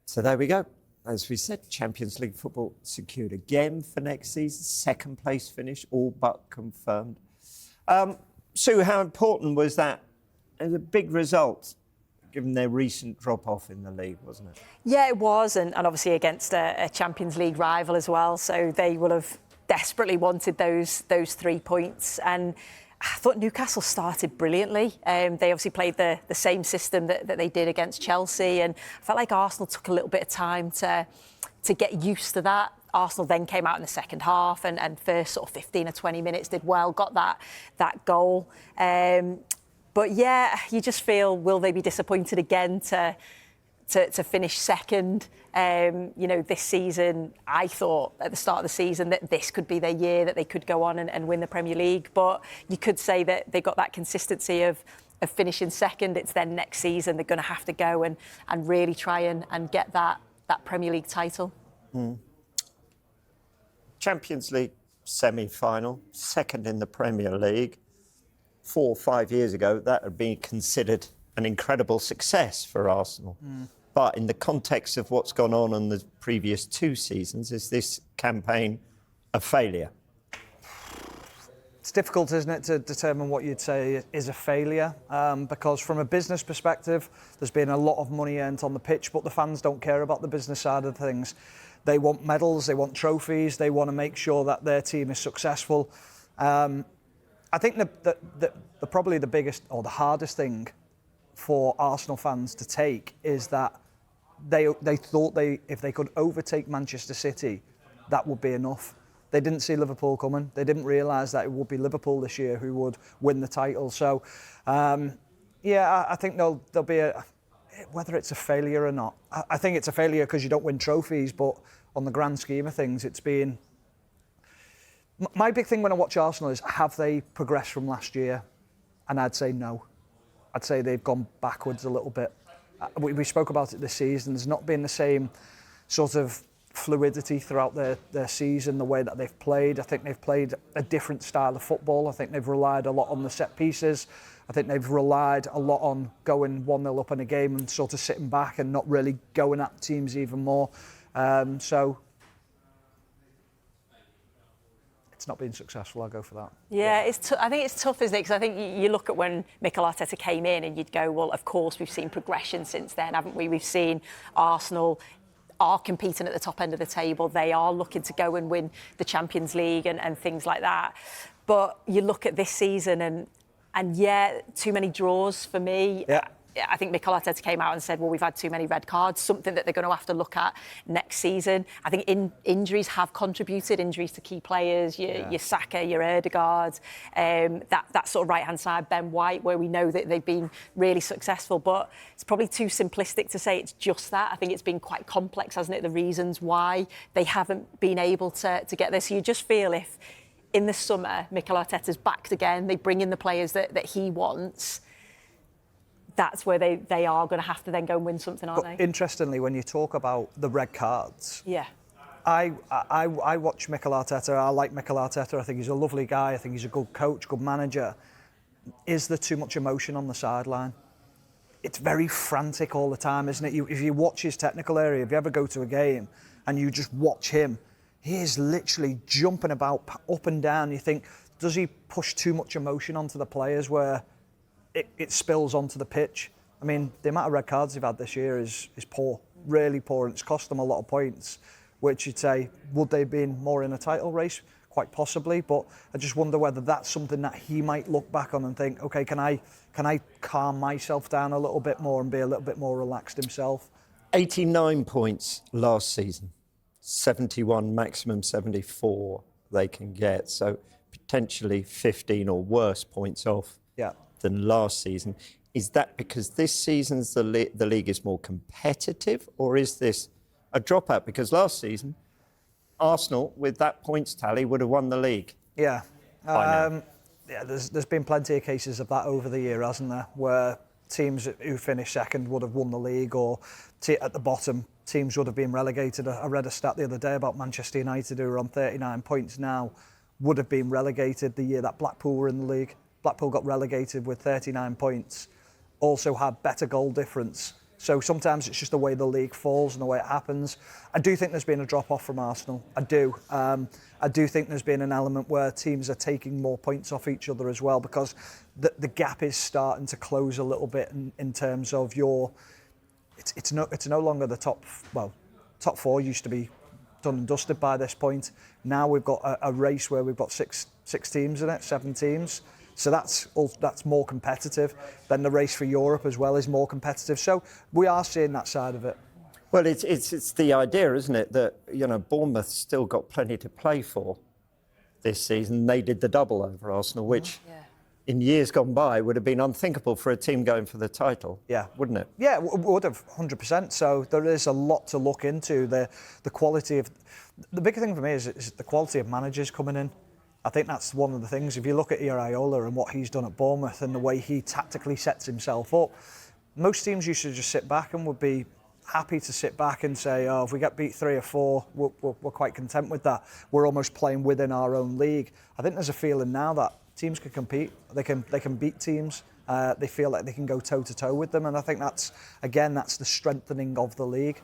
So there we go. As we said, Champions League football secured again for next season. Second place finish, all but confirmed. Sue, how important was that? It was a big result, given their recent drop-off in the league, wasn't it? Yeah, it was, and obviously against a Champions League rival as well. So they will have desperately wanted those 3 points. And I thought Newcastle started brilliantly. They obviously played the same system that they did against Chelsea, and I felt like Arsenal took a little bit of time to get used to that. Arsenal then came out in the second half and first sort of 15 or 20 minutes did well, got that goal. But yeah, you just feel, will they be disappointed again to finish second? This season, I thought at the start of the season that this could be their year, that they could go on and win the Premier League. But you could say that they got that consistency of finishing second. It's then next season they're going to have to go and really try and get that Premier League title. Champions League semi-final, second in the Premier League. 4 or 5 years ago, that would be considered an incredible success for Arsenal. But in the context of what's gone on in the previous 2 seasons, is this campaign a failure? It's difficult, isn't it, to determine what you'd say is a failure, because from a business perspective, there's been a lot of money earned on the pitch, but the fans don't care about the business side of things. They want medals, they want trophies, they want to make sure that their team is successful. I think probably the biggest or the hardest thing for Arsenal fans to take is that they thought if they could overtake Manchester City, that would be enough. They didn't see Liverpool coming. They didn't realise that it would be Liverpool this year who would win the title. So, I think there'll be whether it's a failure or not. I think it's a failure because you don't win trophies, but on the grand scheme of things, it's been... My big thing when I watch Arsenal is, have they progressed from last year? And I'd say no. I'd say they've gone backwards a little bit. We spoke about it this season. There's not been the same sort of fluidity throughout their season, the way that they've played. I think they've played a different style of football. I think they've relied a lot on the set pieces. I think they've relied a lot on going 1-0 up in a game and sort of sitting back and not really going at teams even more. It's not been successful, I'll go for that. Yeah, I think it's tough, isn't it? Because I think you look at when Mikel Arteta came in and you'd go, well, of course, we've seen progression since then, haven't we? We've seen Arsenal are competing at the top end of the table. They are looking to go and win the Champions League and things like that. But you look at this season and yeah, too many draws for me. Yeah. I think Mikel Arteta came out and said, well, we've had too many red cards, something that they're going to have to look at next season. I think injuries have contributed, injuries to key players, your Saka, your Ødegaard, that sort of right-hand side, Ben White, where we know that they've been really successful. But it's probably too simplistic to say it's just that. I think it's been quite complex, hasn't it, the reasons why they haven't been able to get there. So you just feel if in the summer, Mikel Arteta's backed again, they bring in the players that he wants, that's where they are going to have to then go and win something, aren't they? Interestingly, when you talk about the red cards, I watch Mikel Arteta. I like Mikel Arteta. I think he's a lovely guy. I think he's a good coach, good manager. Is there too much emotion on the sideline? It's very frantic all the time, isn't it? If you watch his technical area, if you ever go to a game and you just watch him, he is literally jumping about up and down. You think, does he push too much emotion onto the players where it spills onto the pitch? I mean, the amount of red cards they've had this year is poor, really poor, and it's cost them a lot of points, which you'd say, would they have been more in a title race? Quite possibly, but I just wonder whether that's something that he might look back on and think, okay, can I calm myself down a little bit more and be a little bit more relaxed himself? 89 points last season, 71, maximum 74 they can get, so potentially 15 or worse points off than last season. Is that because this season's the league is more competitive, or is this a dropout? Because last season, Arsenal, with that points tally, would have won the league. Yeah. There's been plenty of cases of that over the year, hasn't there, where teams who finished second would have won the league, or at the bottom, teams would have been relegated. I read a stat the other day about Manchester United, who are on 39 points now, would have been relegated the year that Blackpool were in the league. Blackpool got relegated with 39 points, also had better goal difference So sometimes it's just the way the league falls and the way it happens. I do think there's been a drop-off from Arsenal. I do. I do think there's been an element where teams are taking more points off each other as well, because the gap is starting to close a little bit in terms of your... It's no longer the top four used to be done and dusted by this point. Now we've got a race where we've got six teams in it, 7 teams. So that's more competitive. Then the race for Europe as well is more competitive. So we are seeing that side of it. Well, it's the idea, isn't it, that Bournemouth still got plenty to play for this season. They did the double over Arsenal, which in years gone by would have been unthinkable for a team going for the title. Yeah, wouldn't it? Yeah, it would have 100%. So there is a lot to look into. The quality of the big thing for me is the quality of managers coming in. I think that's one of the things. If you look at Iraola and what he's done at Bournemouth and the way he tactically sets himself up, most teams used to just sit back and would be happy to sit back and say, oh, if we get beat 3 or 4, we're quite content with that. We're almost playing within our own league. I think there's a feeling now that teams can compete. They can beat teams. They feel like they can go toe-to-toe with them. And I think that's the strengthening of the league.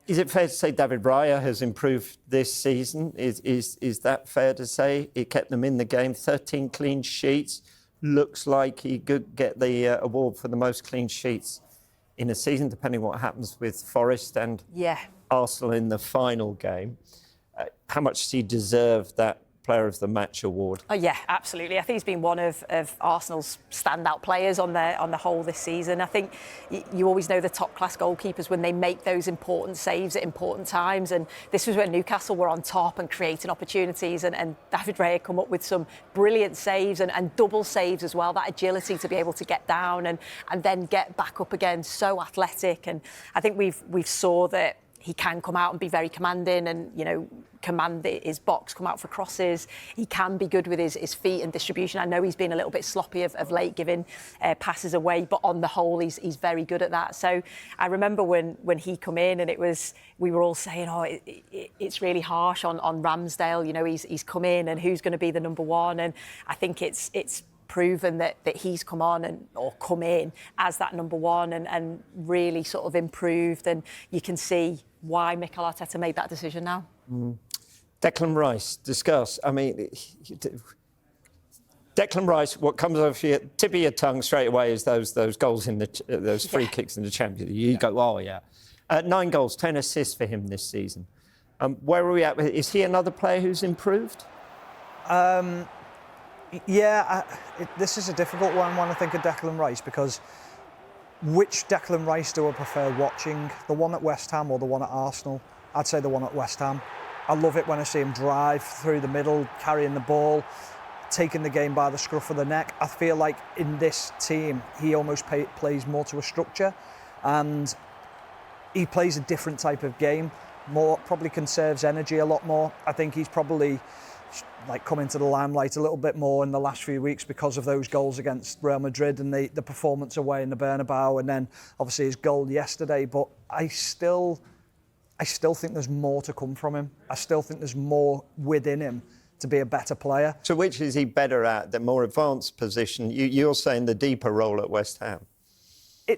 Is it fair to say David Raya has improved this season? Is that fair to say? It kept them in the game, 13 clean sheets. Looks like he could get the award for the most clean sheets in a season, depending on what happens with Forest and Arsenal in the final game. How much does he deserve that Player of the Match award? Oh yeah, absolutely. I think he's been one of Arsenal's standout players on the whole this season. I think you always know the top class goalkeepers when they make those important saves at important times, and this was when Newcastle were on top and creating opportunities, and David Raya come up with some brilliant saves and double saves as well. That agility to be able to get down and then get back up again, so athletic. And I think we've saw that he can come out and be very commanding and, command his box, come out for crosses. He can be good with his feet and distribution. I know he's been a little bit sloppy of late, giving passes away, but on the whole, he's very good at that. So I remember when he come in and we were all saying, it's really harsh on Ramsdale. He's come in and who's going to be the number one? And I think it's proven that he's come on or come in as that number one and really sort of improved, and you can see why Mikel Arteta made that decision now. Declan Rice, discuss. I mean, Declan Rice, what comes off your tip of your tongue straight away is those goals in those free kicks in the Champions League. You go, oh yeah. 9 goals, 10 assists for him this season. Where are we at? Is he another player who's improved? This is a difficult one when I think of Declan Rice, because which Declan Rice do I prefer watching? The one at West Ham or the one at Arsenal? I'd say the one at West Ham. I love it when I see him drive through the middle, carrying the ball, taking the game by the scruff of the neck. I feel like in this team, he almost plays more to a structure, and he plays a different type of game, probably conserves energy a lot more. I think he's probably come into the limelight a little bit more in the last few weeks because of those goals against Real Madrid and the performance away in the Bernabeu, and then obviously his goal yesterday. But I still think there's more to come from him. I still think there's more within him to be a better player. So which is he better at, the more advanced position? You're saying the deeper role at West Ham?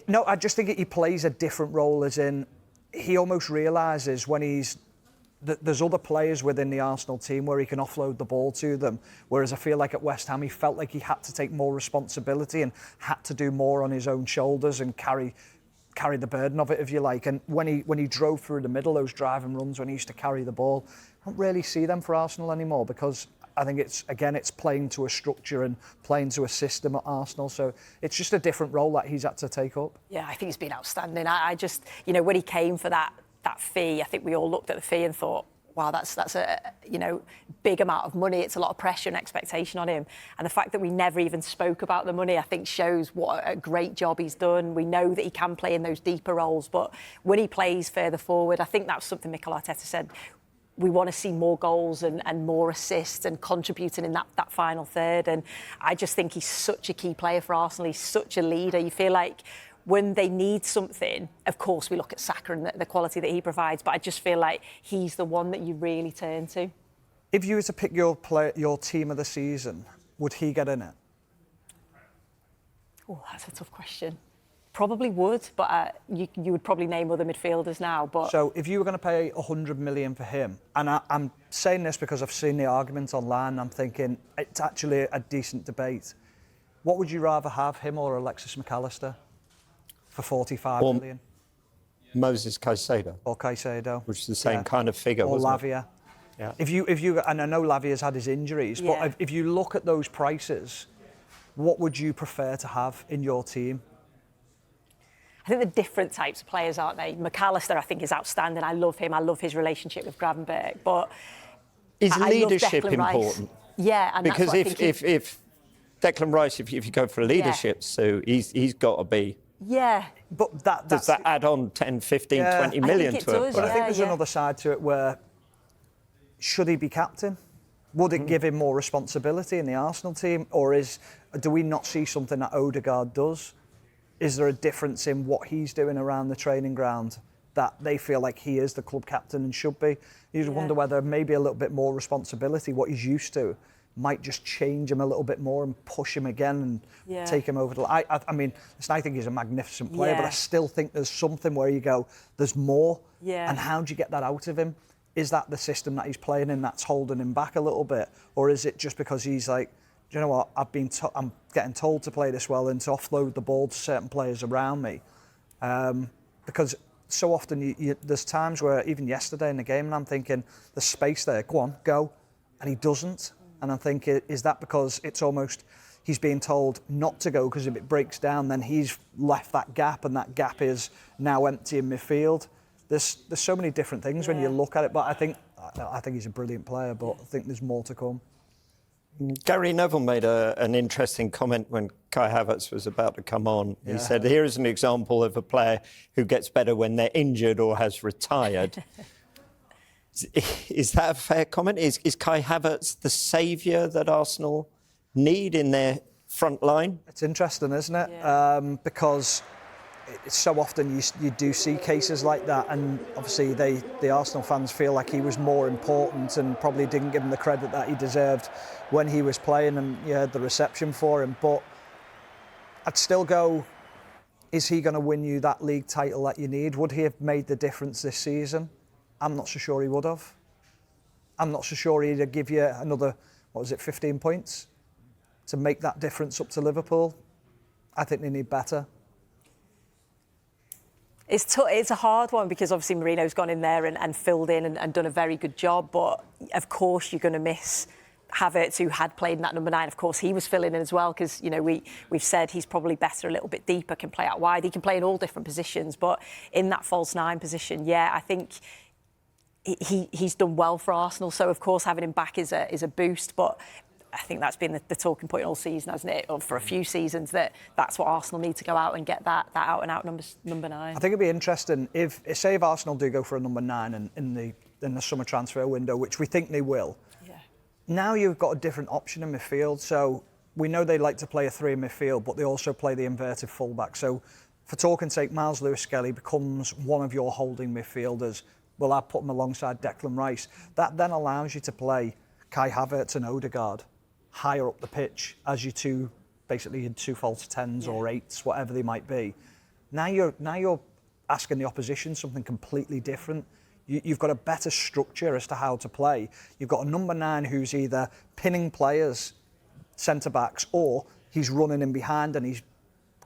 No, I just think he plays a different role, as in he almost realises when there's other players within the Arsenal team where he can offload the ball to them, whereas I feel like at West Ham he felt like he had to take more responsibility and had to do more on his own shoulders and carry the burden of it, if you like. And when he drove through the middle, those driving runs when he used to carry the ball, I don't really see them for Arsenal anymore, because I think it's playing to a structure and playing to a system at Arsenal. So it's just a different role that he's had to take up. Yeah, I think he's been outstanding. I just, when he came for that fee, I think we all looked at the fee and thought, wow, that's a big amount of money. It's a lot of pressure and expectation on him. And the fact that we never even spoke about the money, I think shows what a great job he's done. We know that he can play in those deeper roles, but when he plays further forward, I think that's something Mikel Arteta said. We want to see more goals and more assists and contributing in that final third. And I just think he's such a key player for Arsenal. He's such a leader. You feel like when they need something, of course, we look at Saka and the quality that he provides, but I just feel like he's the one that you really turn to. If you were to pick your team of the season, would he get in it? Oh, that's a tough question. probably would, but you would probably name other midfielders now. But so if you were going to pay 100 million for him, and I'm saying this because I've seen the arguments online, and I'm thinking it's actually a decent debate. What would you rather have, him or Alexis McAllister for 45 million? Moses Caicedo. Or Caicedo. Which is the same kind of figure, or wasn't Lavia. it? Yeah. If you, and I know Lavia's had his injuries, but if you look at those prices, what would you prefer to have in your team? I think they're different types of players, aren't they? McAllister, I think, is outstanding. I love him. I love his relationship with Gravenberch. But is leadership Declan Rice. important? Yeah, and because that's what if Declan Rice, if you go for a leadership, so he's got to be. Yeah. But does that add on 10, 15, 20 million to it? But I think there's another side to it where should he be captain? Would it give him more responsibility in the Arsenal team? Or do we not see something that Odegaard does? Is there a difference in what he's doing around the training ground that they feel like he is the club captain and should be? You just wonder whether maybe a little bit more responsibility, what he's used to, might just change him a little bit more and push him again and take him over the line. I mean, listen, I think he's a magnificent player, but I still think there's something where you go, there's more. Yeah. And how do you get that out of him? Is that the system that he's playing in that's holding him back a little bit? Or is it just because he's like, do you know what, I'm getting told to play this well and to offload the ball to certain players around me? Because so often there's times where, even yesterday in the game, and I'm thinking, there's space there, go on, go. And he doesn't. And I'm thinking, is that because it's almost he's being told not to go because if it breaks down, then he's left that gap and that gap is now empty in midfield? There's so many different things when you look at it, but I think he's a brilliant player, but I think there's more to come. Gary Neville made an interesting comment when Kai Havertz was about to come on. He said, here is an example of a player who gets better when they're injured or has retired. Is that a fair comment? Is Kai Havertz the saviour that Arsenal need in their front line? It's interesting, isn't it? Yeah. Because so often you do see cases like that, and obviously the Arsenal fans feel like he was more important and probably didn't give him the credit that he deserved when he was playing, and you had the reception for him. But I'd still go, is he going to win you that league title that you need? Would he have made the difference this season? I'm not so sure he would have. I'm not so sure he'd give you another, 15 points to make that difference up to Liverpool. I think they need better. It's a hard one because obviously Mourinho's gone in there and filled in and done a very good job. But of course you're going to miss Havertz, who had played in that number 9. Of course he was filling in as well because, you know, we've said he's probably better a little bit deeper, can play out wide. He can play in all different positions. But in that false 9 position, I think he's done well for Arsenal. So, of course, having him back is a boost. But I think that's been the talking point all season, hasn't it? Or for a few seasons, that's what Arsenal need to go out and get that out-and-out number 9. I think it'd be interesting if Arsenal do go for a number 9 in the summer transfer window, which we think they will. Yeah. Now you've got a different option in midfield. So we know they like to play a 3 in midfield, but they also play the inverted fullback. So for talking's sake, Miles Lewis-Skelly becomes one of your holding midfielders. Well, I'd put him alongside Declan Rice. That then allows you to play Kai Havertz and Odegaard higher up the pitch as your two false 10s or 8s, whatever they might be. Now you're asking the opposition something completely different. You've got a better structure as to how to play. You've got a number 9 who's either pinning players, centre-backs, or he's running in behind and he's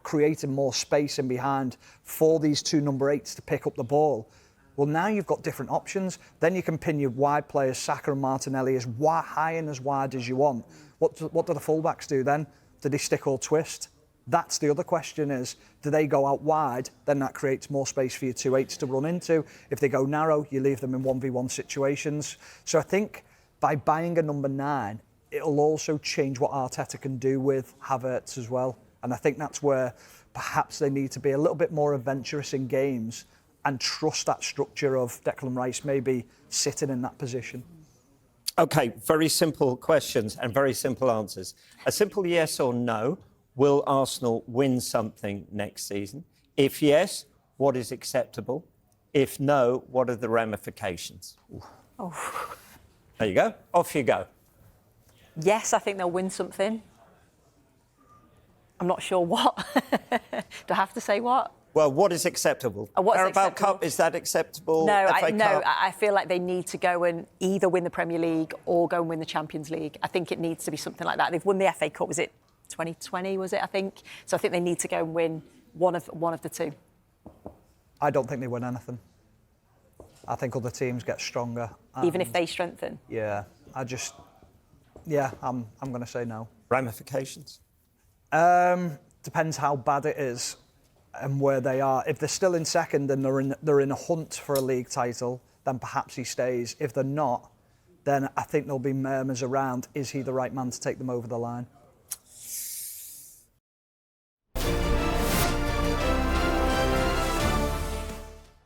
creating more space in behind for these 2 number 8s to pick up the ball. Well, now you've got different options. Then you can pin your wide players, Saka and Martinelli, as high and as wide as you want. What do the fullbacks do then? Do they stick or twist? That's the other question is, do they go out wide? Then that creates more space for your 2 8s to run into. If they go narrow, you leave them in 1v1 situations. So I think by buying a number 9, it'll also change what Arteta can do with Havertz as well. And I think that's where perhaps they need to be a little bit more adventurous in games and trust that structure of Declan Rice maybe sitting in that position. OK, very simple questions and very simple answers. A simple yes or no. Will Arsenal win something next season? If yes, what is acceptable? If no, what are the ramifications? Oh. There you go. Off you go. Yes, I think they'll win something. I'm not sure what. Do I have to say what? Well, what is acceptable? What's Carabao acceptable? Cup, is that acceptable? No, FA Cup? I feel like they need to go and either win the Premier League or go and win the Champions League. I think it needs to be something like that. They've won the FA Cup, was it 2020, was it, I think? So I think they need to go and win one of the two. I don't think they win anything. I think other teams get stronger. Even if they strengthen? Yeah, I'm going to say no. Ramifications? Depends how bad it is and where they are. If they're still in second and they're in a hunt for a league title, then perhaps he stays. If they're not, then I think there'll be murmurs around, is he the right man to take them over the line?